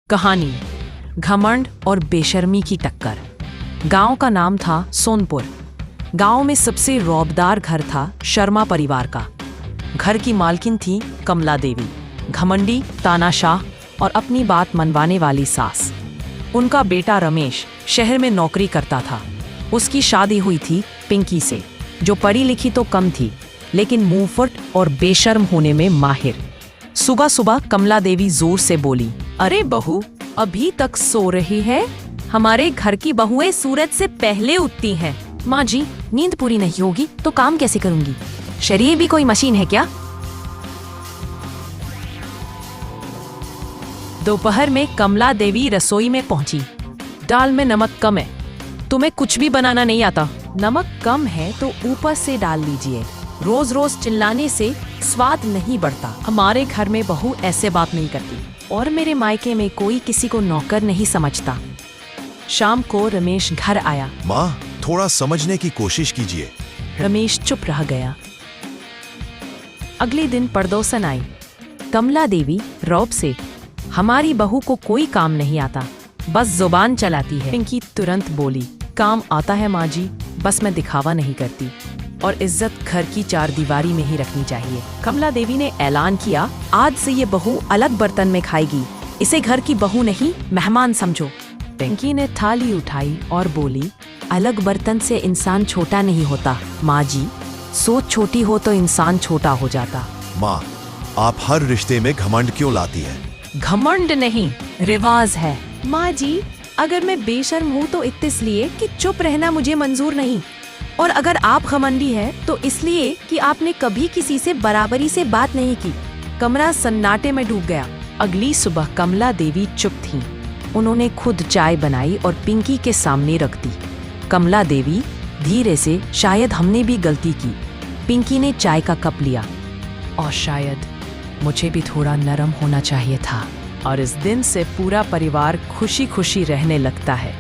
कहानी घमंड और बेशर्मी की टक्कर। गांव का नाम था सोनपुर। गांव में सबसे रौबदार घर था शर्मा परिवार का। घर की मालकिन थी कमला देवी, घमंडी, तानाशाह और अपनी बात मनवाने वाली सास। उनका बेटा रमेश शहर में नौकरी करता था। उसकी शादी हुई थी पिंकी से, जो पढ़ी लिखी तो कम थी लेकिन मुंहफट और बेशर्म होने में माहिर। सुबह सुबह कमला देवी जोर से बोली, अरे बहू, अभी तक सो रही है? हमारे घर की बहुएं सूरज से पहले उठती हैं। माँ जी, नींद पूरी नहीं होगी तो काम कैसे करूंगी? शरीर भी कोई मशीन है क्या? दोपहर में कमला देवी रसोई में पहुंची। दाल में नमक कम है। तुम्हें कुछ भी बनाना नहीं आता? नमक कम है तो ऊपर से डाल लीजिए। रोज रोज चिल्लाने से स्वाद नहीं बढ़ता। हमारे घर में बहू ऐसे बात नहीं करती और मेरे मायके में कोई किसी को नौकर नहीं समझता। शाम को रमेश घर आया। माँ, थोड़ा समझने की कोशिश कीजिए। रमेश चुप रह गया। अगले दिन पड़ोसन आई। कमला देवी रौब से, हमारी बहू को कोई काम नहीं आता, बस जुबान चलाती है। पिंकी तुरंत बोली, काम आता है माँ जी, बस मैं दिखावा नहीं करती और इज्जत घर की चार दीवारी में ही रखनी चाहिए। कमला देवी ने ऐलान किया, आज से ये बहू अलग बर्तन में खाएगी। इसे घर की बहू नहीं, मेहमान समझो। पिंकी ने थाली उठाई और बोली, अलग बर्तन से इंसान छोटा नहीं होता माँ जी, सोच छोटी हो तो इंसान छोटा हो जाता। माँ, आप हर रिश्ते में घमंड क्यों लाती हैं? घमंड नहीं, रिवाज है। माँ जी, अगर मैं बेशर्म हूँ तो इसलिए कि चुप रहना मुझे मंजूर नहीं, और अगर आप घमंडी हैं तो इसलिए कि आपने कभी किसी से बराबरी से बात नहीं की। कमरा सन्नाटे में डूब गया। अगली सुबह कमला देवी चुप थीं। उन्होंने खुद चाय बनाई और पिंकी के सामने रख दी। कमला देवी धीरे से, शायद हमने भी गलती की। पिंकी ने चाय का कप लिया, और शायद मुझे भी थोड़ा नरम होना चाहिए था। और इस दिन से पूरा परिवार खुशी खुशी रहने लगता है।